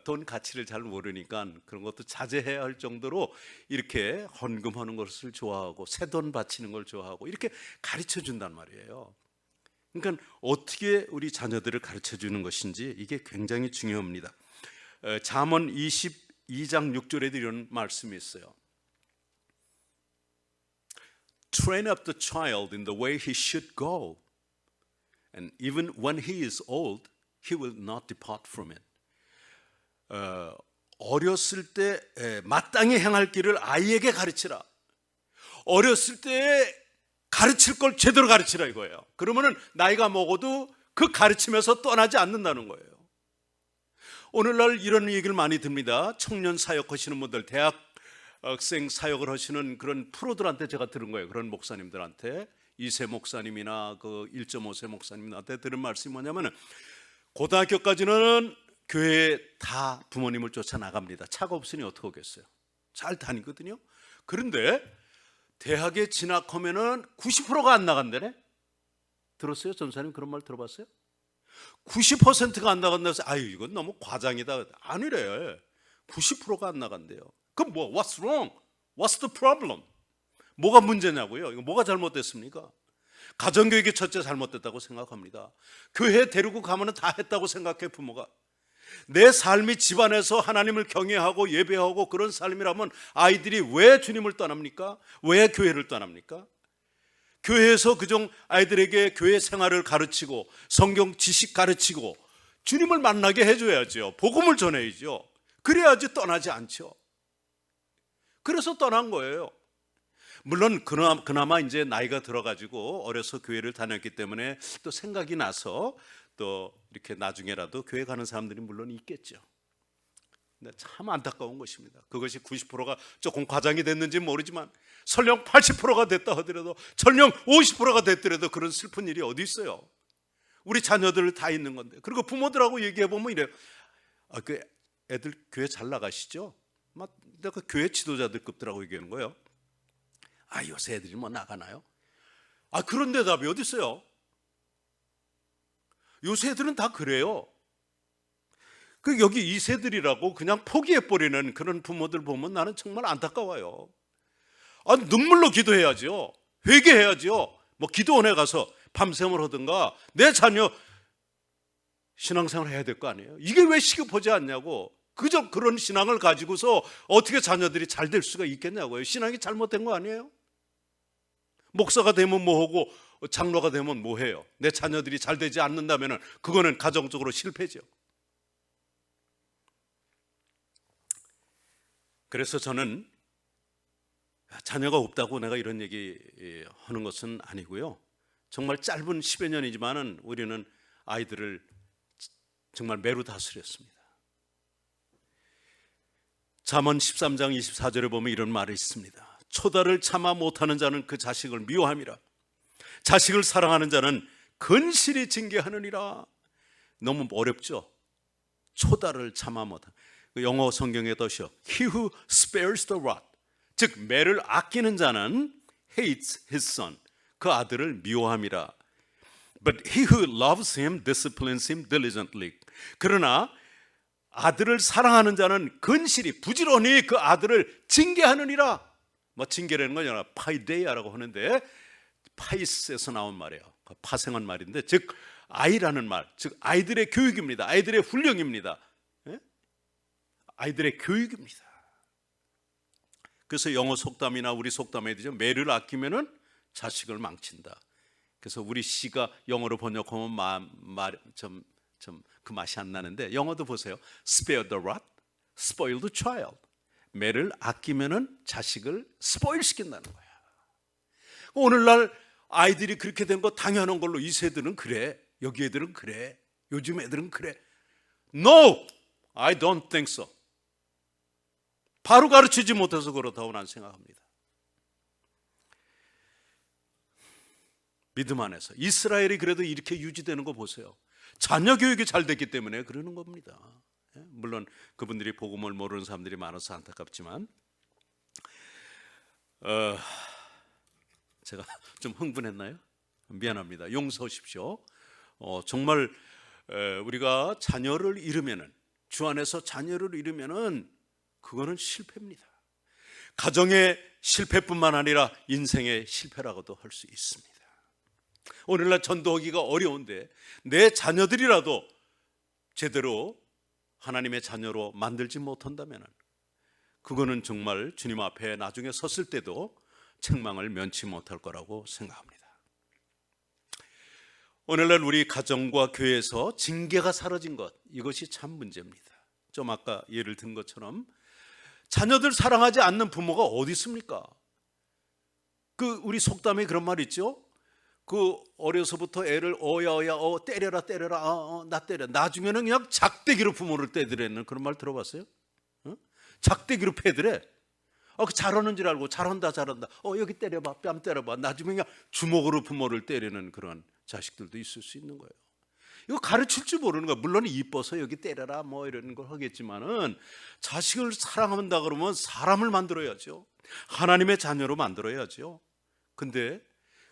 돈 가치를 잘 모르니까 그런 것도 자제해야 할 정도로 이렇게 헌금하는 것을 좋아하고 새돈 바치는 걸 좋아하고 이렇게 가르쳐 준단 말이에요. 그러니까 어떻게 우리 자녀들을 가르쳐 주는 것인지 이게 굉장히 중요합니다. 잠언 2장 6절에도 이런 말씀이 있어요. Train up the child in the way he should go, and even when he is old, he will not depart from it. 어렸을 때 마땅히 행할 길을 아이에게 가르치라. 어렸을 때 가르칠 걸 제대로 가르치라 이거예요. 그러면은 나이가 먹어도 그 가르침에서 떠나지 않는다는 거예요. 오늘날 이런 얘기를 많이 듭니다. 청년 사역하시는 분들, 대학생 사역을 하시는 그런 프로들한테 제가 들은 거예요. 그런 목사님들한테, 2세 목사님이나 그 1.5세 목사님한테 들은 말씀이 뭐냐면은, 고등학교까지는 교회에 다 부모님을 쫓아 나갑니다. 차가 없으니 어떻게 하겠어요? 잘 다니거든요. 그런데 대학에 진학하면은 90%가 안 나간다네. 들었어요? 전사님 그런 말 들어봤어요? 90%가 안 나간다고 해서 아유 이건 너무 과장이다. 아니래. 90%가 안 나간대요. 그럼 뭐 what's wrong? What's the problem? 뭐가 문제냐고요? 이거 뭐가 잘못됐습니까? 가정교육이 첫째 잘못됐다고 생각합니다. 교회 데리고 가면은 다 했다고 생각해 부모가. 내 삶이 집안에서 하나님을 경외하고 예배하고 그런 삶이라면 아이들이 왜 주님을 떠납니까? 왜 교회를 떠납니까? 교회에서 그종 아이들에게 교회 생활을 가르치고 성경 지식 가르치고 주님을 만나게 해줘야죠. 복음을 전해야죠. 그래야지 떠나지 않죠. 그래서 떠난 거예요. 물론 그나마 이제 나이가 들어가지고 어려서 교회를 다녔기 때문에 또 생각이 나서 또 이렇게 나중에라도 교회 가는 사람들이 물론 있겠죠. 근데 참 안타까운 것입니다. 그것이 90%가 조금 과장이 됐는지 모르지만 설령 80%가 됐다 하더라도 설령 50%가 됐더라도 그런 슬픈 일이 어디 있어요. 우리 자녀들 다 있는 건데. 그리고 부모들하고 얘기해보면 이래요. 그 애들 교회 잘 나가시죠? 막 내가 교회 지도자들급들하고 얘기하는 거예요. 요새 애들이 뭐 나가나요? 그런 대답이 어디 있어요? 요새 애들은 다 그래요. 여기 2세들이라고 그냥 포기해버리는 그런 부모들 보면 나는 정말 안타까워요. 눈물로 기도해야죠. 회개해야죠. 뭐 기도원에 가서 밤샘을 하든가 내 자녀 신앙생활 해야 될 거 아니에요. 이게 왜 시급하지 않냐고. 그저 그런 신앙을 가지고서 어떻게 자녀들이 잘 될 수가 있겠냐고요. 신앙이 잘못된 거 아니에요? 목사가 되면 뭐하고 장로가 되면 뭐해요? 내 자녀들이 잘 되지 않는다면 그거는 가정적으로 실패죠. 그래서 저는 자녀가 없다고 내가 이런 얘기 하는 것은 아니고요. 정말 짧은 10여 년이지만은 우리는 아이들을 정말 매로 다스렸습니다. 잠언 13장 24절에 보면 이런 말이 있습니다. 초다를 참아 못하는 자는 그 자식을 미워함이라. 자식을 사랑하는 자는 근실히 징계하느니라. 너무 어렵죠? 초다를 참아 못하는. 영어 성경에 도시요. He who spares the rod. 즉 매를 아끼는 자는 hates his son. 그 아들을 미워함이라. But he who loves him disciplines him diligently. 그러나 아들을 사랑하는 자는 근실히 부지런히 그 아들을 징계하느니라. 뭐 징계라는 건 파이데이아라고 하는데 파이스에서 나온 말이에요. 파생한 말인데 즉 아이라는 말, 즉 아이들의 교육입니다. 아이들의 훈령입니다. 예? 아이들의 교육입니다. 그래서 영어 속담이나 우리 속담에 되죠. 매를 아끼면은 자식을 망친다. 그래서 우리 시가 영어로 번역하면 그 맛이 안 나는데 영어도 보세요. Spare the rod, spoil the child. 매를 아끼면은 자식을 스포일 시킨다는 거야. 오늘날 아이들이 그렇게 된 거 당연한 걸로 이 세대는 그래. 여기 애들은 그래. 요즘 애들은 그래. No, I don't think so. 바로 가르치지 못해서 그렇다고 난 생각합니다. 믿음 안에서 이스라엘이 그래도 이렇게 유지되는 거 보세요. 자녀 교육이 잘 됐기 때문에 그러는 겁니다. 물론 그분들이 복음을 모르는 사람들이 많아서 안타깝지만 제가 좀 흥분했나요? 미안합니다. 용서하십시오. 정말 우리가 자녀를 잃으면은 주 안에서 자녀를 잃으면은 그거는 실패입니다. 가정의 실패뿐만 아니라 인생의 실패라고도 할 수 있습니다. 오늘날 전도하기가 어려운데 내 자녀들이라도 제대로 하나님의 자녀로 만들지 못한다면 그거는 정말 주님 앞에 나중에 섰을 때도 책망을 면치 못할 거라고 생각합니다. 오늘날 우리 가정과 교회에서 징계가 사라진 것, 이것이 참 문제입니다. 좀 아까 예를 든 것처럼 자녀들 사랑하지 않는 부모가 어디 있습니까? 우리 속담에 그런 말 있죠? 어려서부터 애를 어야어야 때려라 나 때려. 나중에는 그냥 작대기로 부모를 때리라는 그런 말 들어봤어요? 작대기로 패드래. 잘하는 줄 알고 잘한다 여기 때려봐, 뺨 때려봐. 나중에 그냥 주먹으로 부모를 때리는 그런 자식들도 있을 수 있는 거예요. 이거 가르칠 줄 모르는 거야. 물론 이뻐서 여기 때려라 이런 걸 하겠지만은 자식을 사랑한다 그러면 사람을 만들어야죠. 하나님의 자녀로 만들어야죠. 근데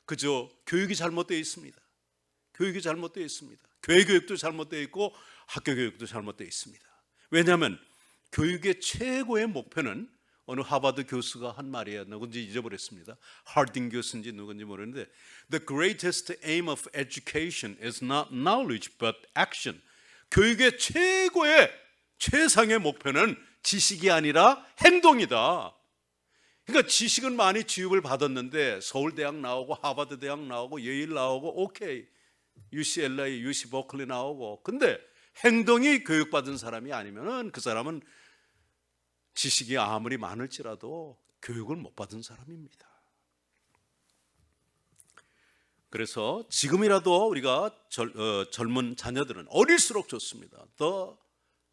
그저 교육이 잘못되어 있습니다. 교육이 잘못되어 있습니다. 교회 교육도 잘못되어 있고 학교 교육도 잘못되어 있습니다. 왜냐하면 교육의 최고의 목표는 어느 하버드 교수가 한 말이에요. 누군지 잊어버렸습니다. 하딩 교수인지 누군지 모르는데 The greatest aim of education is not knowledge but action. 교육의 최상의 목표는 지식이 아니라 행동이다. 그러니까 지식은 많이 지급을 받았는데 서울대학 나오고 하버드 대학 나오고 예일 나오고 오케이 UCLA, UC 버클리 나오고 근데 행동이 교육받은 사람이 아니면은 그 사람은 지식이 아무리 많을지라도 교육을 못 받은 사람입니다. 그래서 지금이라도 우리가 젊은 자녀들은 어릴수록 좋습니다. The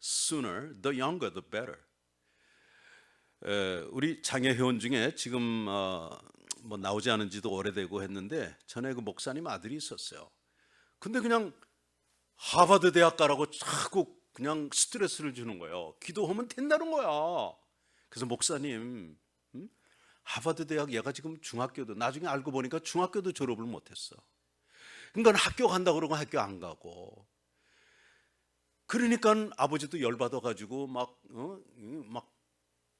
sooner, the younger, the better. 우리 장애 회원 중에 지금 뭐 나오지 않은 지도 오래되고 했는데 전에 그 목사님 아들이 있었어요. 근데 그냥 하버드 대학 가라고 자꾸 그냥 스트레스를 주는 거예요. 기도하면 된다는 거야. 그래서 목사님, 하버드 대학 얘가 지금 중학교도 나중에 알고 보니까 중학교도 졸업을 못했어. 그러니까 학교 간다 그러고 학교 안 가고. 그러니까 아버지도 열받아가지고 막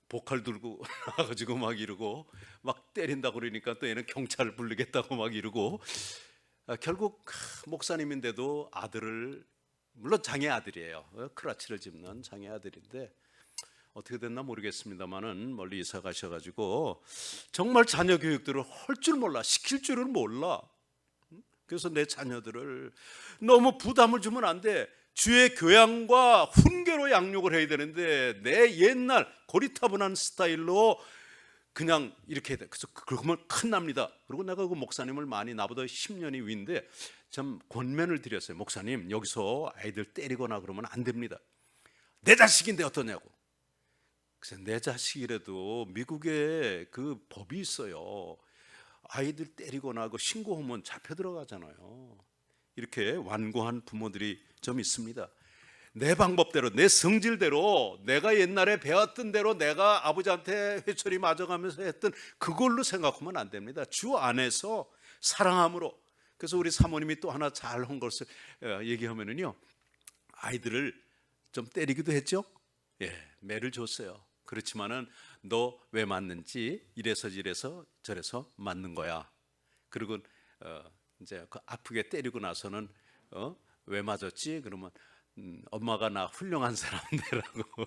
보칼 들고 나가지고 막 이러고 막 때린다 그러니까 또 얘는 경찰을 부르겠다고 막 이러고 결국 목사님인데도 아들을 물론 장애 아들이에요. 크라치를 짚는 장애 아들인데 어떻게 됐나 모르겠습니다만은 멀리 이사 가셔가지고 정말 자녀 교육들을 할 줄 몰라, 시킬 줄을 몰라. 그래서 내 자녀들을 너무 부담을 주면 안 돼. 주의 교양과 훈계로 양육을 해야 되는데 내 옛날 고리타분한 스타일로 그냥 이렇게 해야 돼. 그래서 그러면 큰일 납니다. 그리고 내가 그 목사님을 많이 나보다 10년이 위인데 참 권면을 드렸어요. 목사님 여기서 아이들 때리거나 그러면 안 됩니다. 내 자식인데 어떠냐고. 그래서 내 자식이라도 미국에 그 법이 있어요. 아이들 때리거나 그 신고하면 잡혀 들어가잖아요. 이렇게 완고한 부모들이 좀 있습니다. 내 방법대로 내 성질대로 내가 옛날에 배웠던 대로 내가 아버지한테 회초리 맞아가면서 했던 그걸로 생각하면 안 됩니다. 주 안에서 사랑함으로. 그래서 우리 사모님이 또 하나 잘한 것을 얘기하면은요, 아이들을 좀 때리기도 했죠. 예, 매를 줬어요. 그렇지만은 너 왜 맞는지 이래서 저래서 맞는 거야. 그리고 이제 그 아프게 때리고 나서는 왜 맞았지? 그러면 엄마가 나 훌륭한 사람이라고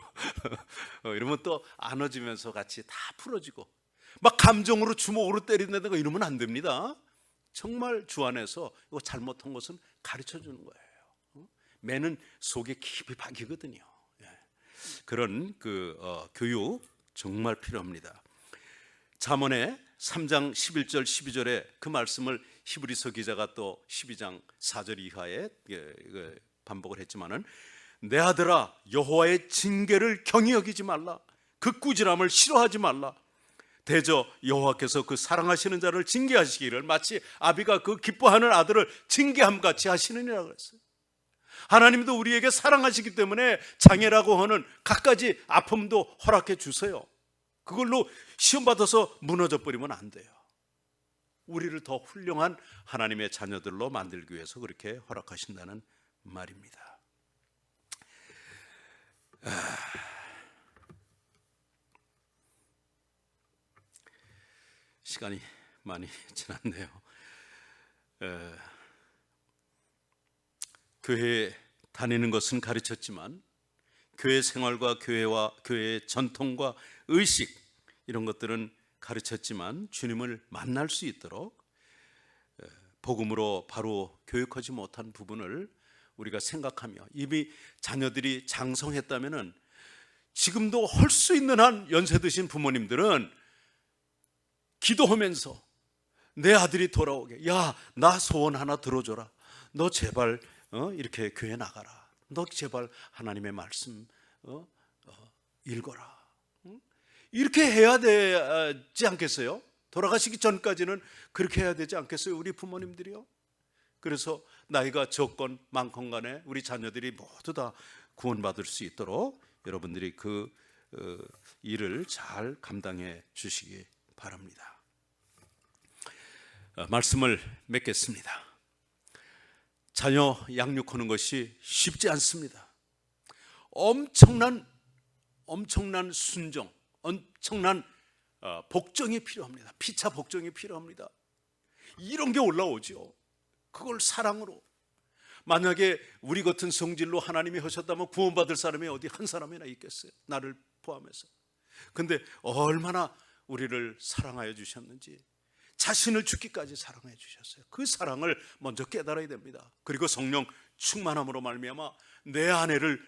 이러면 또 안아주면서 같이 다 풀어지고 막 감정으로 주먹으로 때린다든가 이러면 안 됩니다. 정말 주 안에서 이거 잘못한 것은 가르쳐 주는 거예요. 매는 속에 깊이 박히거든요. 그런 교육 정말 필요합니다. 잠언의 3장 11절 12절에 그 말씀을 히브리서 기자가 또 12장 4절 이하에 반복을 했지만은 내 아들아 여호와의 징계를 경히 여기지 말라. 그 꾸지람을 싫어하지 말라. 대저 여호와께서 그 사랑하시는 자를 징계하시기를 마치 아비가 그 기뻐하는 아들을 징계함같이 하시느니라 그랬어요. 하나님도 우리에게 사랑하시기 때문에 장애라고 하는 갖가지 아픔도 허락해 주세요. 그걸로 시험 받아서 무너져 버리면 안 돼요. 우리를 더 훌륭한 하나님의 자녀들로 만들기 위해서 그렇게 허락하신다는 말입니다. 시간이 많이 지났네요. 교회에 다니는 것은 가르쳤지만 교회 생활과 교회의 전통과 의식 이런 것들은 가르쳤지만 주님을 만날 수 있도록 복음으로 바로 교육하지 못한 부분을 우리가 생각하며 이미 자녀들이 장성했다면은 지금도 할 수 있는 한 연세 드신 부모님들은 기도하면서 내 아들이 돌아오게, 야, 나 소원 하나 들어줘라. 너 제발 이렇게 교회 나가라. 너 제발 하나님의 말씀 읽어라. 이렇게 해야 되지 않겠어요? 돌아가시기 전까지는 그렇게 해야 되지 않겠어요? 우리 부모님들이요. 그래서 나이가 적건 많건 간에 우리 자녀들이 모두 다 구원받을 수 있도록 여러분들이 그 일을 잘 감당해 주시기 바랍니다. 말씀을 맺겠습니다. 자녀 양육하는 것이 쉽지 않습니다. 엄청난 순종, 엄청난 복종이 필요합니다. 피차 복종이 필요합니다. 이런 게 올라오죠. 그걸 사랑으로. 만약에 우리 같은 성질로 하나님이 하셨다면 구원받을 사람이 어디 한 사람이나 있겠어요? 나를 포함해서. 근데 얼마나 우리를 사랑하여 주셨는지, 자신을 죽기까지 사랑해 주셨어요. 그 사랑을 먼저 깨달아야 됩니다. 그리고 성령 충만함으로 말미암아 내 아내를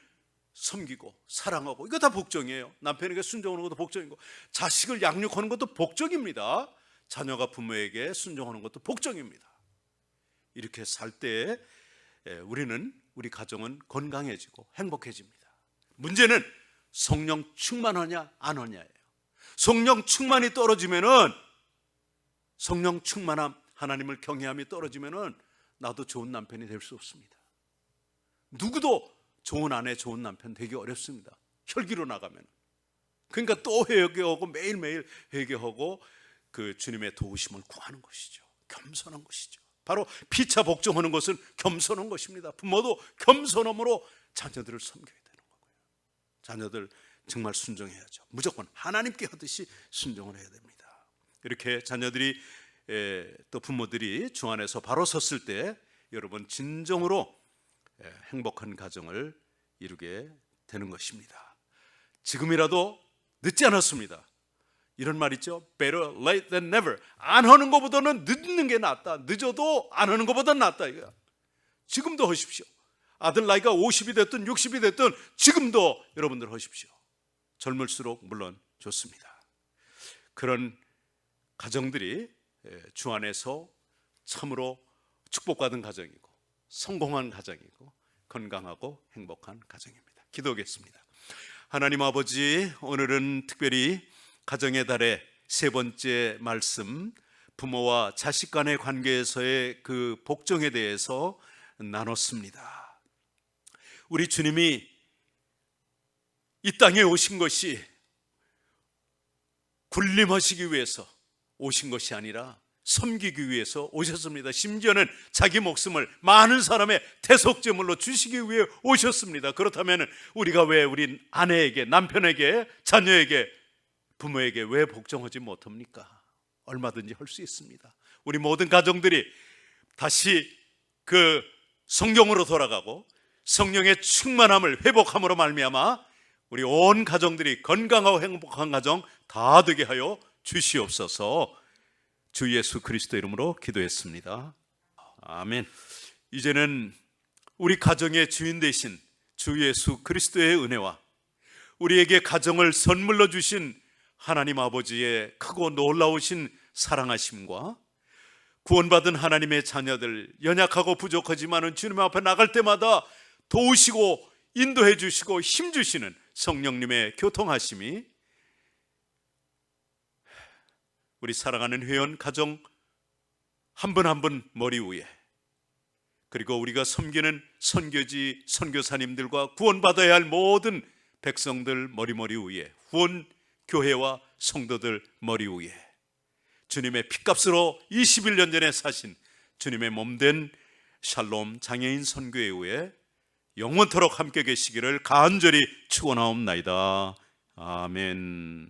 섬기고 사랑하고, 이거 다 복종이에요. 남편에게 순종하는 것도 복종이고, 자식을 양육하는 것도 복종입니다. 자녀가 부모에게 순종하는 것도 복종입니다. 이렇게 살 때 우리 가정은 건강해지고 행복해집니다. 문제는 성령 충만하냐 안 하냐예요. 성령 충만이 떨어지면은, 성령 충만함, 하나님을 경외함이 떨어지면은 나도 좋은 남편이 될 수 없습니다. 누구도 좋은 아내, 좋은 남편 되기 어렵습니다. 혈기로 나가면. 그러니까 또 회개하고 매일매일 회개하고 그 주님의 도우심을 구하는 것이죠. 겸손한 것이죠. 바로 피차 복종하는 것은 겸손한 것입니다. 부모도 겸손함으로 자녀들을 섬겨야 되는 거고요. 자녀들 정말 순종해야죠. 무조건 하나님께 하듯이 순종을 해야 됩니다. 이렇게 자녀들이 또 부모들이 주 안에서 바로 섰을 때 여러분 진정으로 행복한 가정을 이루게 되는 것입니다. 지금이라도 늦지 않았습니다. 이런 말 있죠. Better late than never. 안 하는 것보다는 늦는 게 낫다. 늦어도 안 하는 것보다는 낫다 이거야. 지금도 하십시오. 아들 나이가 50이 됐든 60이 됐든 지금도 여러분들 하십시오. 젊을수록 물론 좋습니다. 그런 가정들이 주 안에서 참으로 축복받은 가정이고 성공한 가정이고 건강하고 행복한 가정입니다. 기도하겠습니다. 하나님 아버지, 오늘은 특별히 가정의 달의 세 번째 말씀, 부모와 자식 간의 관계에서의 그 복종에 대해서 나눴습니다. 우리 주님이 이 땅에 오신 것이 군림하시기 위해서 오신 것이 아니라 섬기기 위해서 오셨습니다. 심지어는 자기 목숨을 많은 사람의 대속제물로 주시기 위해 오셨습니다. 그렇다면 우리가 왜 우리 아내에게, 남편에게, 자녀에게, 부모에게 왜 복종하지 못합니까? 얼마든지 할 수 있습니다. 우리 모든 가정들이 다시 그 성경으로 돌아가고 성령의 충만함을 회복함으로 말미암아 우리 온 가정들이 건강하고 행복한 가정 다 되게 하여 주시옵소서. 주 예수 그리스도 이름으로 기도했습니다. 아멘. 이제는 우리 가정의 주인 되신 주 예수 그리스도의 은혜와 우리에게 가정을 선물로 주신 하나님 아버지의 크고 놀라우신 사랑하심과 구원받은 하나님의 자녀들, 연약하고 부족하지만은 주님 앞에 나갈 때마다 도우시고 인도해 주시고 힘 주시는 성령님의 교통하심이 우리 사랑하는 회원 가정 한 분 한 분 머리 위에, 그리고 우리가 섬기는 선교지 선교사님들과 구원받아야 할 모든 백성들 머리 위에, 후원 교회와 성도들 머리 위에 주님의 피값으로 21년 전에 사신 주님의 몸된 샬롬 장애인 선교회에 영원토록 함께 계시기를 간절히 축원하옵나이다. 아멘.